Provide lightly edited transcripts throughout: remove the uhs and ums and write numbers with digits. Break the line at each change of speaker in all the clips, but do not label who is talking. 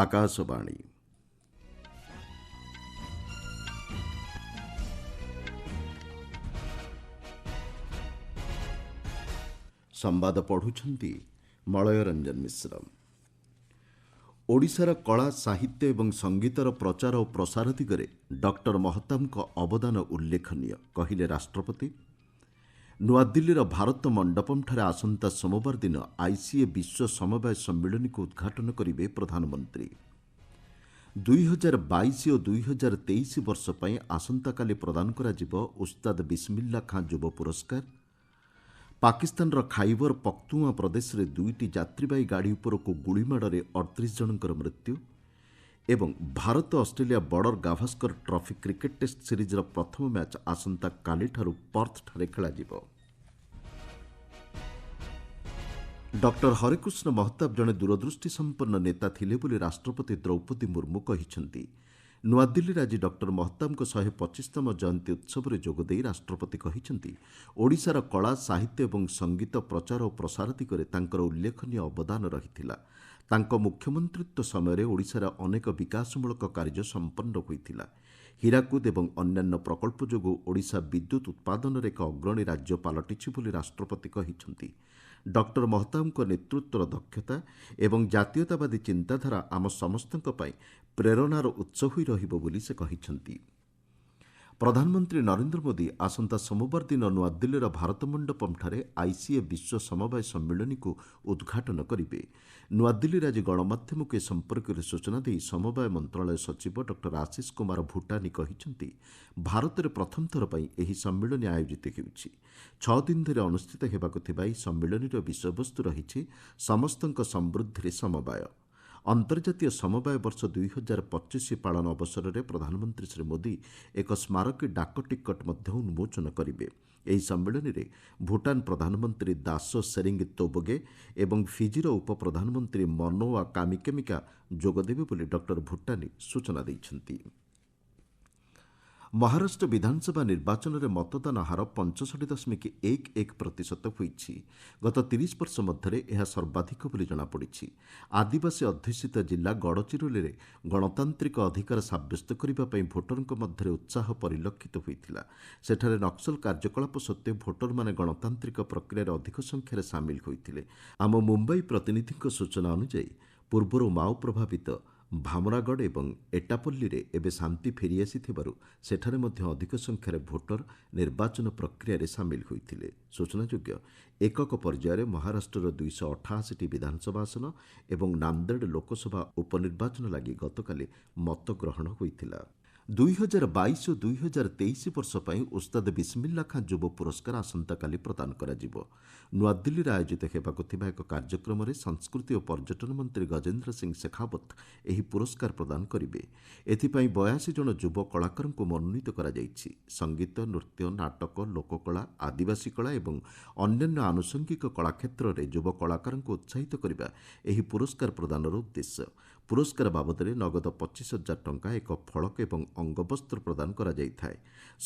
ଆକାଶବାଣୀ। ସମ୍ବାଦ ପଢ଼ୁଛନ୍ତି ମଳୟ ରଞ୍ଜନ ମିଶ୍ର। ଓଡ଼ିଶାର କଳା, ସାହିତ୍ୟ ଏବଂ ସଙ୍ଗୀତର ପ୍ରଚାର ଓ ପ୍ରସାର ଦିଗରେ ଡକ୍ଟର ମହତାବଙ୍କ ଅବଦାନ ଉଲ୍ଲେଖନୀୟ, କହିଲେ ରାଷ୍ଟ୍ରପତି। ନୂଆଦିଲ୍ଲୀର ଭାରତ ମଣ୍ଡପମ୍ଠାରେ ଆସନ୍ତା ସୋମବାର ଦିନ ଆଇସିଏ ବିଶ୍ୱ ସମବାୟ ସମ୍ମିଳନୀକୁ ଉଦ୍ଘାଟନ କରିବେ ପ୍ରଧାନମନ୍ତ୍ରୀ। 2022 ଓ 2023 ବର୍ଷ ପାଇଁ ଆସନ୍ତାକାଲି ପ୍ରଦାନ କରାଯିବ ଉସ୍ତାଦ ବିସ୍ମିଲ୍ଲା ଖାଁ ଯୁବ ପୁରସ୍କାର। ପାକିସ୍ତାନର ଖାଇବର ପଖ୍ତୁଆ ପ୍ରଦେଶରେ 2ଟି ଯାତ୍ରୀବାହୀ ଗାଡ଼ି ଉପରକୁ ଗୁଳିମାଡ଼ରେ 38 ଜଣଙ୍କର ମୃତ୍ୟୁ ଏବଂ Bharat Australia border Gavaskar trophy cricket test ସିରିଜ୍ର ପ୍ରଥମ ମ୍ୟାଚ୍ ଆସନ୍ତାକାଲିଠାରୁ ପର୍ଥଠାରେ ଖେଳାଯିବ। ଡକ୍ଟର ହରେକୃଷ୍ଣ ମହତାବ ଜଣେ ଦୂରଦୃଷ୍ଟି ସମ୍ପନ୍ନ ନେତା ଥିଲେ ବୋଲି ରାଷ୍ଟ୍ରପତି ଦ୍ରୌପଦୀ ମୁର୍ମୁ କହିଛନ୍ତି। ନୂଆଦିଲ୍ଲୀରେ ଆଜି ଡକ୍ଟର ମହତାବଙ୍କ 125ତମ ଜୟନ୍ତୀ ଉତ୍ସବରେ ଯୋଗଦେଇ ରାଷ୍ଟ୍ରପତି କହିଛନ୍ତି, ଓଡ଼ିଶାର କଳା, ସାହିତ୍ୟ ଏବଂ ସଙ୍ଗୀତ ପ୍ରଚାର ଓ ପ୍ରସାର ଦିଗରେ ତାଙ୍କର ଉଲ୍ଲେଖନୀୟ ଅବଦାନ ରହିଥିଲା। ତାଙ୍କ ମୁଖ୍ୟମନ୍ତ୍ରିତ୍ୱ ସମୟରେ ଓଡ଼ିଶାରେ ଅନେକ ବିକାଶମୂଳକ କାର୍ଯ୍ୟ ସମ୍ପନ୍ନ ହୋଇଥିଲା। ହୀରାକୁଦ ଏବଂ ଅନ୍ୟାନ୍ୟ ପ୍ରକଳ୍ପ ଯୋଗୁଁ ଓଡ଼ିଶା ବିଦ୍ୟୁତ୍ ଉତ୍ପାଦନରେ ଏକ ଅଗ୍ରଣୀ ରାଜ୍ୟ ପାଲଟିଛି ବୋଲି ରାଷ୍ଟ୍ରପତି କହିଛନ୍ତି। ଡକ୍ଟର ମହତାବଙ୍କ ନେତୃତ୍ୱର ଦକ୍ଷତା ଏବଂ ଜାତୀୟତାବାଦୀ ଚିନ୍ତାଧାରା ଆମ ସମସ୍ତଙ୍କ ପାଇଁ ପ୍ରେରଣାର ଉତ୍ସ ହୋଇ ରହିବ ବୋଲି ସେ କହିଛନ୍ତି। ପ୍ରଧାନମନ୍ତ୍ରୀ ନରେନ୍ଦ୍ର ମୋଦି ଆସନ୍ତା ସୋମବାର ଦିନ ନୂଆଦିଲ୍ଲୀର ଭାରତ ମଣ୍ଡପମ୍ଠାରେ ଆଇସିଏ ବିଶ୍ୱ ସମବାୟ ସମ୍ମିଳନୀକୁ ଉଦ୍ଘାଟନ କରିବେ। ନୂଆଦିଲ୍ଲୀରେ ଆଜି ଗଣମାଧ୍ୟମକୁ ଏ ସମ୍ପର୍କରେ ସୂଚନା ଦେଇ ସମବାୟ ମନ୍ତ୍ରଣାଳୟ ସଚିବ ଡକ୍ଟର ଆଶିଷ କୁମାର ଭୁଟାନୀ କହିଛନ୍ତି, ଭାରତରେ ପ୍ରଥମ ଥର ପାଇଁ ଏହି ସମ୍ମିଳନୀ ଆୟୋଜିତ ହେଉଛି। 6 ଦିନ ଧରି ଅନୁଷ୍ଠିତ ହେବାକୁ ଥିବା ଏହି ସମ୍ମିଳନୀର ବିଷୟବସ୍ତୁ ରହିଛି ସମସ୍ତଙ୍କ ସମୃଦ୍ଧିରେ ସମବାୟ। ଅନ୍ତର୍ଜାତୀୟ ସମବାୟ ବର୍ଷ 2025 ପାଳନ ଅବସରରେ ପ୍ରଧାନମନ୍ତ୍ରୀ ଶ୍ରୀ ମୋଦି ଏକ ସ୍ମାରକୀ ଡାକ ଟିକଟ ମଧ୍ୟ ଉନ୍ମୋଚନ କରିବେ। ଏହି ସମ୍ମିଳନୀରେ ଭୁଟାନ ପ୍ରଧାନମନ୍ତ୍ରୀ ଦାସୋ ସେରିଙ୍ଗ୍ ତୋବଗେ ଏବଂ ଫିଜିର ଉପପ୍ରଧାନମନ୍ତ୍ରୀ ମନୋଆ କାମିକେମିକା ଯୋଗଦେବେ ବୋଲି ଡକ୍ଟର ଭୁଟାନୀ ସୂଚନା ଦେଇଛନ୍ତି। ମହାରାଷ୍ଟ୍ର ବିଧାନସଭା ନିର୍ବାଚନରେ ମତଦାନ ହାର 65.11% ହୋଇଛି। ଗତ 30 ବର୍ଷ ମଧ୍ୟରେ ଏହା ସର୍ବାଧିକ ବୋଲି ଜଣାପଡ଼ିଛି। ଆଦିବାସୀ ଅଧ୍ୟୁଷିତ ଜିଲ୍ଲା ଗଡ଼ଚିରୋଲିରେ ଗଣତାନ୍ତ୍ରିକ ଅଧିକାର ସାବ୍ୟସ୍ତ କରିବା ପାଇଁ ଭୋଟରଙ୍କ ମଧ୍ୟରେ ଉତ୍ସାହ ପରିଲକ୍ଷିତ ହୋଇଥିଲା। ସେଠାରେ ନକ୍ସଲ କାର୍ଯ୍ୟକଳାପ ସତ୍ତ୍ୱେ ଭୋଟରମାନେ ଗଣତାନ୍ତ୍ରିକ ପ୍ରକ୍ରିୟାରେ ଅଧିକ ସଂଖ୍ୟାରେ ସାମିଲ ହୋଇଥିଲେ। ଆମ ମୁମ୍ବାଇ ପ୍ରତିନିଧିଙ୍କ ସୂଚନା ଅନୁଯାୟୀ ପୂର୍ବରୁ ମାଓ ପ୍ରଭାବିତ ଭାମରାଗଡ଼ ଏବଂ ଏଟାପଲ୍ଲୀରେ ଏବେ ଶାନ୍ତି ଫେରିଆସିଥିବାରୁ ସେଠାରେ ମଧ୍ୟ ଅଧିକ ସଂଖ୍ୟାରେ ଭୋଟର ନିର୍ବାଚନ ପ୍ରକ୍ରିୟାରେ ସାମିଲ ହୋଇଥିଲେ। ସୂଚନାଯୋଗ୍ୟ, ଏକକ ପର୍ଯ୍ୟାୟରେ ମହାରାଷ୍ଟ୍ରର 288ଟି ବିଧାନସଭା ଆସନ ଏବଂ ନାନ୍ଦେଡ ଲୋକସଭା ଉପନିର୍ବାଚନ ଲାଗି ଗତକାଲି ମତଗ୍ରହଣ ହୋଇଥିଲା। 2022 ଓ 2023 ବର୍ଷ ପାଇଁ ଉସ୍ତାଦ ବିସ୍ମିଲ୍ଲା ଖାଁ ଯୁବ ପୁରସ୍କାର ଆସନ୍ତାକାଲି ପ୍ରଦାନ କରାଯିବ। ନୂଆଦିଲ୍ଲୀରେ ଆୟୋଜିତ ହେବାକୁ ଥିବା ଏକ କାର୍ଯ୍ୟକ୍ରମରେ ସଂସ୍କୃତି ଓ ପର୍ଯ୍ୟଟନ ମନ୍ତ୍ରୀ ଗଜେନ୍ଦ୍ର ସିଂ ଶେଖାୱତ ଏହି ପୁରସ୍କାର ପ୍ରଦାନ କରିବେ। ଏଥିପାଇଁ 82 ଜଣ ଯୁବ କଳାକାରଙ୍କୁ ମନୋନୀତ କରାଯାଇଛି। ସଙ୍ଗୀତ, ନୃତ୍ୟ, ନାଟକ, ଲୋକକଳା, ଆଦିବାସୀ କଳା ଏବଂ ଅନ୍ୟାନ୍ୟ ଆନୁଷଙ୍ଗିକ କଳା କ୍ଷେତ୍ରରେ ଯୁବ କଳାକାରଙ୍କୁ ଉତ୍ସାହିତ କରିବା ଏହି ପୁରସ୍କାର ପ୍ରଦାନର ଉଦ୍ଦେଶ୍ୟ। ପୁରସ୍କାର ବାବଦରେ ନଗଦ 25,000 ଟଙ୍କା, ଏକ ଫଳକ ଏବଂ ଅଙ୍ଗବସ୍ତ୍ର ପ୍ରଦାନ କରାଯାଇଥାଏ।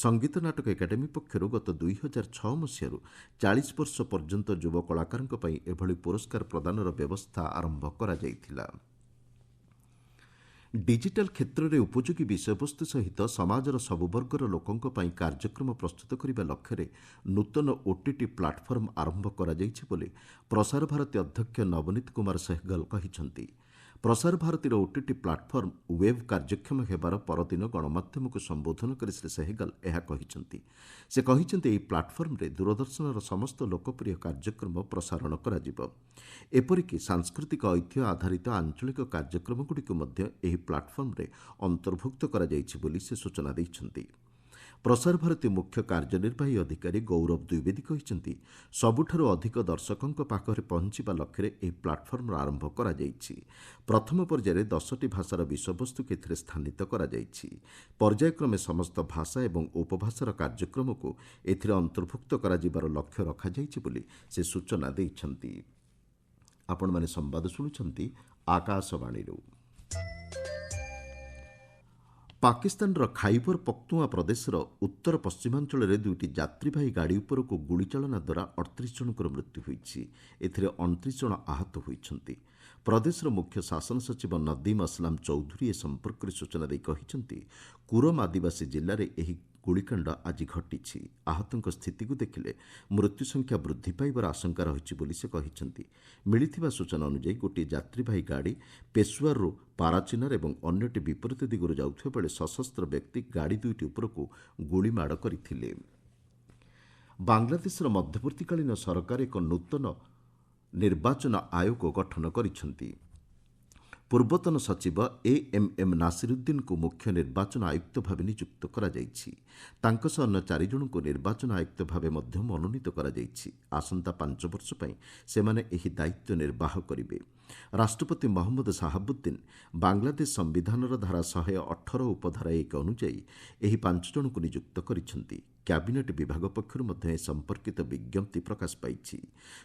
ସଙ୍ଗୀତ ନାଟକ ଏକାଡେମୀ ପକ୍ଷରୁ ଗତ 2006 ମସିହାରୁ 40 ବର୍ଷ ପର୍ଯ୍ୟନ୍ତ ଯୁବ କଳାକାରଙ୍କ ପାଇଁ ଏଭଳି ପୁରସ୍କାର ପ୍ରଦାନର ବ୍ୟବସ୍ଥା ଆରମ୍ଭ କରାଯାଇଥିଲା। ଡିଜିଟାଲ କ୍ଷେତ୍ରରେ ଉପଯୋଗୀ ବିଷୟବସ୍ତୁ ସହିତ ସମାଜର ସବୁ ବର୍ଗର ଲୋକଙ୍କ ପାଇଁ କାର୍ଯ୍ୟକ୍ରମ ପ୍ରସ୍ତୁତ କରିବା ଲକ୍ଷ୍ୟରେ ନୂତନ ଓଟିଟି ପ୍ଲାଟଫର୍ମ ଆରମ୍ଭ କରାଯାଇଛି ବୋଲି ପ୍ରସାର ଭାରତୀ ଅଧ୍ୟକ୍ଷ ନବନୀତ କୁମାର ସେହଗଲ କହିଛନ୍ତି। ପ୍ରସାର ଭାରତୀର ଓଟିଟି ପ୍ଲାଟଫର୍ମ ୱେବ୍ କାର୍ଯ୍ୟକ୍ଷମ ହେବାର ପରଦିନ ଗଣମାଧ୍ୟମକୁ ସମ୍ବୋଧନ କରି ଶ୍ରୀ ସେହଗଲ ଏହା କହିଛନ୍ତି। ସେ କହିଛନ୍ତି, ଏହି ପ୍ଲାଟଫର୍ମରେ ଦୂରଦର୍ଶନର ସମସ୍ତ ଲୋକପ୍ରିୟ କାର୍ଯ୍ୟକ୍ରମ ପ୍ରସାରଣ କରାଯିବ। ଏପରିକି ସାଂସ୍କୃତିକ ଐତିହ୍ୟ ଆଧାରିତ ଆଞ୍ଚଳିକ କାର୍ଯ୍ୟକ୍ରମଗୁଡ଼ିକୁ ମଧ୍ୟ ଏହି ପ୍ଲାଟଫର୍ମରେ ଅନ୍ତର୍ଭୁକ୍ତ କରାଯାଇଛି ବୋଲି ସେ ସୂଚନା ଦେଇଛନ୍ତି। ପ୍ରସାର ଭାରତୀ ମୁଖ୍ୟ କାର୍ଯ୍ୟନିର୍ବାହୀ ଅଧିକାରୀ ଗୌରବ ଦ୍ୱିବେଦୀ କହିଛନ୍ତି, ସବୁଠାରୁ ଅଧିକ ଦର୍ଶକଙ୍କ ପାଖରେ ପହଞ୍ଚିବା ଲକ୍ଷ୍ୟରେ ଏହି ପ୍ଲାଟଫର୍ମର ଆରମ୍ଭ କରାଯାଇଛି। ପ୍ରଥମ ପର୍ଯ୍ୟାୟରେ 10ଟି ଭାଷାର ବିଷୟବସ୍ତୁକୁ ଏଥିରେ ସ୍ଥାନିତ କରାଯାଇଛି। ପର୍ଯ୍ୟାୟକ୍ରମେ ସମସ୍ତ ଭାଷା ଏବଂ ଉପଭାଷାର କାର୍ଯ୍ୟକ୍ରମକୁ ଏଥିରେ ଅନ୍ତର୍ଭୁକ୍ତ କରାଯିବାର ଲକ୍ଷ୍ୟ ରଖାଯାଇଛି ବୋଲି ସେ ସୂଚନା ଦେଇଛନ୍ତି। ଆପଣମାନେ ସମ୍ବାଦ ଶୁଣୁଛନ୍ତି ଆକାଶବାଣୀରୁ। ପାକିସ୍ତାନର ଖାଇବର ପଖ୍ତୁଆ ପ୍ରଦେଶର ଉତ୍ତର ପଶ୍ଚିମାଞ୍ଚଳରେ 2ଟି ଯାତ୍ରୀବାହୀ ଗାଡ଼ି ଉପରକୁ ଗୁଳିଚାଳନା ଦ୍ୱାରା 38 ଜଣଙ୍କର ମୃତ୍ୟୁ ହୋଇଛି। ଏଥିରେ 29 ଜଣ ଆହତ ହୋଇଛନ୍ତି। ପ୍ରଦେଶର ମୁଖ୍ୟ ଶାସନ ସଚିବ ନଦିମ୍ ଅସଲାମ ଚୌଧୁରୀ ଏ ସମ୍ପର୍କରେ ସୂଚନା ଦେଇ କହିଛନ୍ତି, କୁରମ ଆଦିବାସୀ ଜିଲ୍ଲାରେ ଏହି ଗୁଳିକାଣ୍ଡ ଆଜି ଘଟିଛି। ଆହତଙ୍କ ସ୍ଥିତିକୁ ଦେଖିଲେ ମୃତ୍ୟୁ ସଂଖ୍ୟା ବୃଦ୍ଧି ପାଇବାର ଆଶଙ୍କା ରହିଛି ବୋଲି ସେ କହିଛନ୍ତି। ମିଳିଥିବା ସୂଚନା ଅନୁଯାୟୀ ଗୋଟିଏ ଯାତ୍ରୀବାହୀ ଗାଡ଼ି ପେଶୱାରରୁ ପାରାଚିନାର ଏବଂ ଅନ୍ୟଟି ବିପରୀତ ଦିଗରୁ ଯାଉଥିବା ବେଳେ ସଶସ୍ତ୍ର ବ୍ୟକ୍ତି ଗାଡ଼ି ଦୁଇଟି ଉପରକୁ ଗୁଳିମାଡ଼ କରିଥିଲେ। ବାଂଲାଦେଶର ମଧ୍ୟବର୍ତ୍ତୀକାଳୀନ ସରକାର ଏକ ନୂତନ ନିର୍ବାଚନ ଆୟୋଗ ଗଠନ କରିଛନ୍ତି। ପୂର୍ବତନ ସଚିବ ଏଏମ୍ଏମ୍ ନାସିରୁଦ୍ଦିନଙ୍କୁ ମୁଖ୍ୟ ନିର୍ବାଚନ ଆୟୁକ୍ତ ଭାବେ ନିଯୁକ୍ତ କରାଯାଇଛି। ତାଙ୍କ ସହ ଅନ୍ୟ 4 ଜଣଙ୍କୁ ନିର୍ବାଚନ ଆୟୁକ୍ତ ଭାବେ ମଧ୍ୟ ମନୋନୀତ କରାଯାଇଛି। ଆସନ୍ତା 5 ବର୍ଷ ପାଇଁ ସେମାନେ ଏହି ଦାୟିତ୍ୱ ନିର୍ବାହ କରିବେ। ରାଷ୍ଟ୍ରପତି ମହମ୍ମଦ ଶାହାବୁଦ୍ଦିନ ବାଂଲାଦେଶ ସମ୍ବିଧାନର ଧାରା 118 ଉପଧାରା 1 ଅନୁଯାୟୀ ଏହି 5 ଜଣଙ୍କୁ ନିଯୁକ୍ତ କରିଛନ୍ତି। କ୍ୟାବିନେଟ୍ ବିଭାଗ ପକ୍ଷରୁ ମଧ୍ୟ ଏ ସମ୍ପର୍କିତ ବିଜ୍ଞପ୍ତି ପ୍ରକାଶ ପାଇଛି।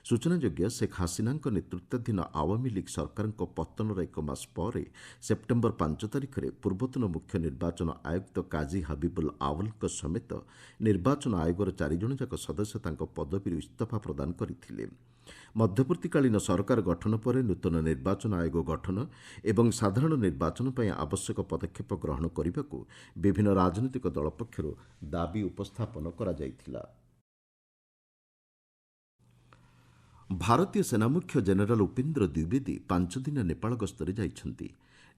ସୂଚନାଯୋଗ୍ୟ, ଶେଖ୍ ହାସିନାଙ୍କ ନେତୃତ୍ୱାଧୀନ ଆୱାମୀ ଲିଗ୍ ସରକାରଙ୍କ ପତନର 1 ମାସ ପରେ ସେପ୍ଟେମ୍ବର 5 ତାରିଖରେ ପୂର୍ବତନ ମୁଖ୍ୟ ନିର୍ବାଚନ ଆୟୁକ୍ତ କାଜୀ ହାବିବୁଲ ଆୱଲଙ୍କ ସମେତ ନିର୍ବାଚନ ଆୟୋଗର 4 ଜଣ ଯାକ ସଦସ୍ୟ ତାଙ୍କ ପଦବୀରୁ ଇସ୍ତଫା ପ୍ରଦାନ କରିଥିଲେ। ମଧ୍ୟବର୍ତ୍ତୀକାଳୀନ ସରକାର ଗଠନ ପରେ ନୂତନ ନିର୍ବାଚନ ଆୟୋଗ ଗଠନ ଏବଂ ସାଧାରଣ ନିର୍ବାଚନ ପାଇଁ ଆବଶ୍ୟକ ପଦକ୍ଷେପ ଗ୍ରହଣ କରିବାକୁ ବିଭିନ୍ନ ରାଜନୈତିକ ଦଳ ପକ୍ଷରୁ ଦାବି ଉପସ୍ଥାପନ କରାଯାଇଥିଲା। ଭାରତୀୟ ସେନାମୁଖ୍ୟ ଜେନେରାଲ ଉପେନ୍ଦ୍ର ଦ୍ୱିବେଦୀ 5 ଦିନିଆ ନେପାଳ ଗସ୍ତରେ ଯାଇଛନ୍ତି।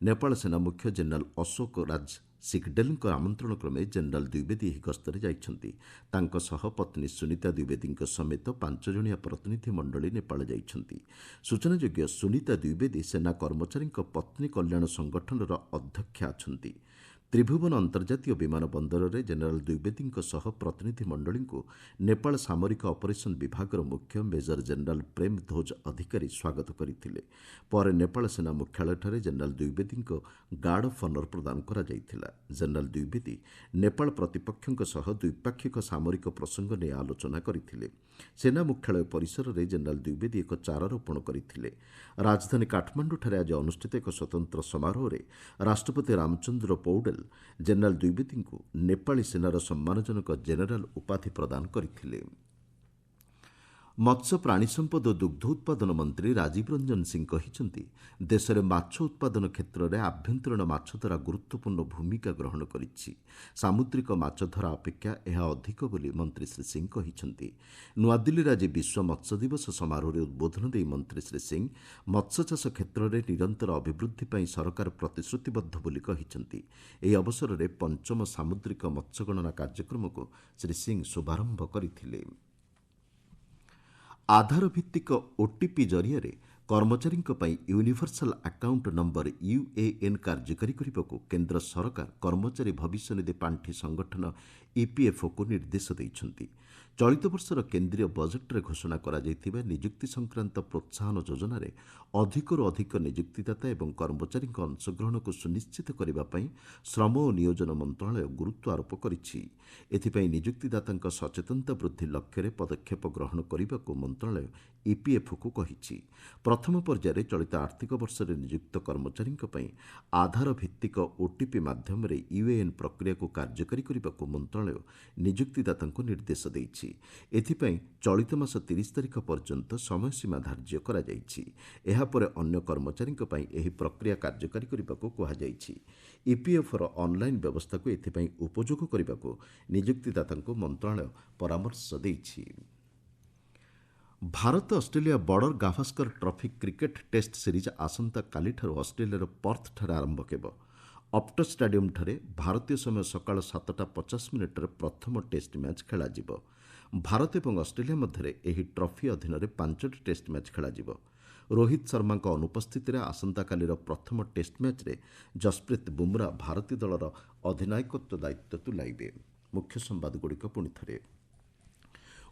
ନେପାଳ ସେନାମୁଖ୍ୟ ଜେନେରାଲ ଅଶୋକ ରାଜ ସିଗଡେଲଙ୍କ ଆମନ୍ତ୍ରଣ କ୍ରମେ ଜେନେରାଲ ଦ୍ୱିବେଦୀ ଏହି ଗସ୍ତରେ ଯାଇଛନ୍ତି। ତାଙ୍କ ସହ ପତ୍ନୀ ସୁନିତା ଦ୍ୱିବେଦୀଙ୍କ ସମେତ 5 ଜଣିଆ ପ୍ରତିନିଧି ମଣ୍ଡଳୀ ନେପାଳ ଯାଇଛନ୍ତି। ସୂଚନାଯୋଗ୍ୟ, ସୁନିତା ଦ୍ୱିବେଦୀ ସେନା କର୍ମଚାରୀଙ୍କ ପତ୍ନୀ କଲ୍ୟାଣ ସଂଗଠନର ଅଧ୍ୟକ୍ଷା ଅଛନ୍ତି। ତ୍ରିଭୁବନ ଅନ୍ତର୍ଜାତୀୟ ବିମାନ ବନ୍ଦରରେ ଜେନେରାଲ ଦ୍ୱିବେଦୀଙ୍କ ସହ ପ୍ରତିନିଧି ମଣ୍ଡଳୀଙ୍କୁ ନେପାଳ ସାମରିକ ଅପରେସନ ବିଭାଗର ମୁଖ୍ୟ ମେଜର ଜେନେରାଲ ପ୍ରେମ ଧ୍ୱଜ ଅଧିକାରୀ ସ୍ୱାଗତ କରିଥିଲେ। ପରେ ନେପାଳ ସେନା ମୁଖ୍ୟାଳୟଠାରେ ଜେନେରାଲ ଦ୍ୱିବେଦୀଙ୍କ ଗାର୍ଡ ଅଫ୍ ଅନର ପ୍ରଦାନ କରାଯାଇଥିଲା। ଜେନେରାଲ ଦ୍ୱିବେଦୀ ନେପାଳ ପ୍ରତିପକ୍ଷଙ୍କ ସହ ଦ୍ୱିପାକ୍ଷିକ ସାମରିକ ପ୍ରସଙ୍ଗ ନେଇ ଆଲୋଚନା କରିଥିଲେ। ସେନା ମୁଖ୍ୟାଳୟ ପରିସରରେ ଜେନେରାଲ ଦ୍ୱିବେଦୀ ଏକ ଚାରାରୋପଣ କରିଥିଲେ। ରାଜଧାନୀ କାଠମାଣ୍ଡୁଠାରେ ଆଜି ଅନୁଷ୍ଠିତ ଏକ ସ୍ୱତନ୍ତ୍ର ସମାରୋହରେ ରାଷ୍ଟ୍ରପତି ରାମଚନ୍ଦ୍ର ପୌଡେଲ ଜେନେରାଲ ଦ୍ୱିବେଦୀଙ୍କୁ ନେପାଳୀ ସେନାର ସମ୍ମାନଜନକ ଜେନେରାଲ ଉପାଧି ପ୍ରଦାନ କରିଥିଲେ। ମତ୍ସ୍ୟ ପ୍ରାଣୀ ସମ୍ପଦ ଓ ଦୁଗ୍ଧ ଉତ୍ପାଦନ ମନ୍ତ୍ରୀ ରାଜୀବ ରଞ୍ଜନ ସିଂ କହିଛନ୍ତି, ଦେଶରେ ମାଛ ଉତ୍ପାଦନ କ୍ଷେତ୍ରରେ ଆଭ୍ୟନ୍ତରୀଣ ମାଛଧରା ଗୁରୁତ୍ୱପୂର୍ଣ୍ଣ ଭୂମିକା ଗ୍ରହଣ କରିଛି। ସାମୁଦ୍ରିକ ମାଛଧରା ଅପେକ୍ଷା ଏହା ଅଧିକ ବୋଲି ମନ୍ତ୍ରୀ ଶ୍ରୀ ସିଂ କହିଛନ୍ତି। ନୂଆଦିଲ୍ଲୀରେ ଆଜି ବିଶ୍ୱ ମତ୍ସ୍ୟ ଦିବସ ସମାରୋହରେ ଉଦ୍ବୋଧନ ଦେଇ ମନ୍ତ୍ରୀ ଶ୍ରୀ ସିଂ ମତ୍ସ୍ୟଚାଷ କ୍ଷେତ୍ରରେ ନିରନ୍ତର ଅଭିବୃଦ୍ଧି ପାଇଁ ସରକାର ପ୍ରତିଶ୍ରୁତିବଦ୍ଧ ବୋଲି କହିଛନ୍ତି। ଏହି ଅବସରରେ 5ମ ସାମୁଦ୍ରିକ ମତ୍ସ୍ୟଗଣନା କାର୍ଯ୍ୟକ୍ରମକୁ ଶ୍ରୀ ସିଂ ଶୁଭାରମ୍ଭ କରିଥିଲେ। ଆଧାର ଭିତ୍ତିକ ଓଟିପି ଜରିଆରେ କର୍ମଚାରୀଙ୍କ ପାଇଁ ୟୁନିଭର୍ସାଲ ଆକାଉଣ୍ଟ ନମ୍ବର ୟୁଏଏନ୍ କାର୍ଯ୍ୟକାରୀ କରିବାକୁ କେନ୍ଦ୍ର ସରକାର କର୍ମଚାରୀ ଭବିଷ୍ୟନିଧି ପାଣ୍ଠି ସଂଗଠନ ଇପିଏଫ୍ଓକୁ ନିର୍ଦ୍ଦେଶ ଦେଇଛନ୍ତି। ଚଳିତ ବର୍ଷର କେନ୍ଦ୍ରୀୟ ବଜେଟ୍ରେ ଘୋଷଣା କରାଯାଇଥିବା ନିଯୁକ୍ତି ସଂକ୍ରାନ୍ତ ପ୍ରୋତ୍ସାହନ ଯୋଜନାରେ ଅଧିକରୁ ଅଧିକ ନିଯୁକ୍ତିଦାତା ଏବଂ କର୍ମଚାରୀଙ୍କ ଅଂଶଗ୍ରହଣକୁ ସୁନିଶ୍ଚିତ କରିବା ପାଇଁ ଶ୍ରମ ଓ ନିୟୋଜନ ମନ୍ତ୍ରଣାଳୟ ଗୁରୁତ୍ୱ ଆରୋପ କରିଛି। ଏଥିପାଇଁ ନିଯୁକ୍ତିଦାତାଙ୍କ ସଚେତନତା ବୃଦ୍ଧି ଲକ୍ଷ୍ୟରେ ପଦକ୍ଷେପ ଗ୍ରହଣ କରିବାକୁ ମନ୍ତ୍ରଣାଳୟ ଇପିଏଫ୍ଓକୁ କହିଛି। ପ୍ରଥମ ପର୍ଯ୍ୟାୟରେ ଚଳିତ ଆର୍ଥିକ ବର୍ଷରେ ନିଯୁକ୍ତ କର୍ମଚାରୀଙ୍କ ପାଇଁ ଆଧାର ଭିତ୍ତିକ ଓଟିପି ମାଧ୍ୟମରେ ୟୁଏଏନ୍ ପ୍ରକ୍ରିୟାକୁ କାର୍ଯ୍ୟକାରୀ କରିବାକୁ ମନ୍ତ୍ରଣାଳୟ ନିଯୁକ୍ତିଦାତାଙ୍କୁ ନିର୍ଦ୍ଦେଶ ଦେଇଛି। ଏଥିପାଇଁ ଚଳିତ ମାସ 30 ତାରିଖ ପର୍ଯ୍ୟନ୍ତ ସମୟସୀମା ଧାର୍ଯ୍ୟ କରାଯାଇଛି। ଏହାପରେ ଅନ୍ୟ କର୍ମଚାରୀଙ୍କ ପାଇଁ ଏହି ପ୍ରକ୍ରିୟା କାର୍ଯ୍ୟକାରୀ କରିବାକୁ କୁହାଯାଇଛି। ଇପିଏଫ୍ଓର ଅନ୍ଲାଇନ୍ ବ୍ୟବସ୍ଥାକୁ ଏଥିପାଇଁ ଉପଯୋଗ କରିବାକୁ ନିଯୁକ୍ତିଦାତାଙ୍କୁ ମନ୍ତ୍ରଣାଳୟ ପରାମର୍ଶ ଦେଇଛି। Bharat Australia border Gavaskar trophy cricket test series ଆସନ୍ତାକାଲିଠାରୁ ଅଷ୍ଟ୍ରେଲିଆର ପର୍ଥଠାରେ ଆରମ୍ଭ ହେବ। ଅପ୍ଟସ୍ ଷ୍ଟାଡିୟମ୍ଠାରେ ଭାରତୀୟ ସମୟ ସକାଳ 7:50ରେ ପ୍ରଥମ ଟେଷ୍ଟ ମ୍ୟାଚ୍ ଖେଳାଯିବ। ଭାରତ ଏବଂ ଅଷ୍ଟ୍ରେଲିଆ ମଧ୍ୟରେ ଏହି ଟ୍ରଫି ଅଧୀନରେ 5ଟି ଟେଷ୍ଟ ମ୍ୟାଚ୍ ଖେଳାଯିବ। ରୋହିତ ଶର୍ମାଙ୍କ ଅନୁପସ୍ଥିତିରେ ଆସନ୍ତାକାଲିର ପ୍ରଥମ ଟେଷ୍ଟ ମ୍ୟାଚ୍ରେ ଯଶପ୍ରୀତ ବୁମ୍ରା ଭାରତୀୟ ଦଳର ଅଧିନାୟକତ୍ୱ ଦାୟିତ୍ୱ ତୁଲାଇବେ। ମୁଖ୍ୟ ସମ୍ବାଦଗୁଡ଼ିକ ପୁଣିଥରେ।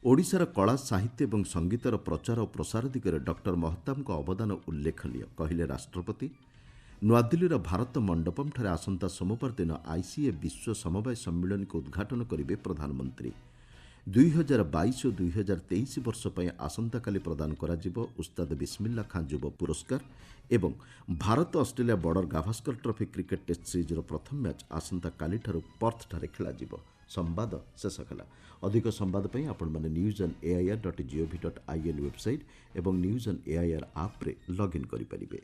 ଓଡ଼ିଶାର କଳା, ସାହିତ୍ୟ ଏବଂ ସଙ୍ଗୀତର ପ୍ରଚାର ଓ ପ୍ରସାର ଦିଗରେ ଡକ୍ଟର ମହତାବଙ୍କ ଅବଦାନ ଉଲ୍ଲେଖନୀୟ, କହିଲେ ରାଷ୍ଟ୍ରପତି। ନୂଆଦିଲ୍ଲୀର ଭାରତ ମଣ୍ଡପମ୍ଠାରେ ଆସନ୍ତା ସୋମବାର ଦିନ ଆଇସିଏ ବିଶ୍ୱ ସମବାୟ ସମ୍ମିଳନୀକୁ ଉଦ୍ଘାଟନ କରିବେ ପ୍ରଧାନମନ୍ତ୍ରୀ। 2022 ଓ 2023 ବର୍ଷ ପାଇଁ ଆସନ୍ତାକାଲି ପ୍ରଦାନ କରାଯିବ ଉସ୍ତାଦ ବିସ୍ମିଲ୍ଲା ଖାଁ ଯୁବ ପୁରସ୍କାର ଏବଂ Bharat Australia border Gavaskar trophy cricket test ସିରିଜ୍ର ପ୍ରଥମ ମ୍ୟାଚ୍ ଆସନ୍ତାକାଲିଠାରୁ ପର୍ଥଠାରେ ଖେଳାଯିବ। ସମ୍ବାଦ ଶେଷ ହେଲା। ଅଧିକ ସମ୍ବାଦ ପାଇଁ ଆପଣମାନେ newsonair.gov.in ୱେବସାଇଟ୍ ଏବଂ ନ୍ୟୁଜ୍ ଅନ୍ ଏଆଇଆର୍ ଆପ୍ରେ ଲଗ୍ଇନ୍ କରିପାରିବେ।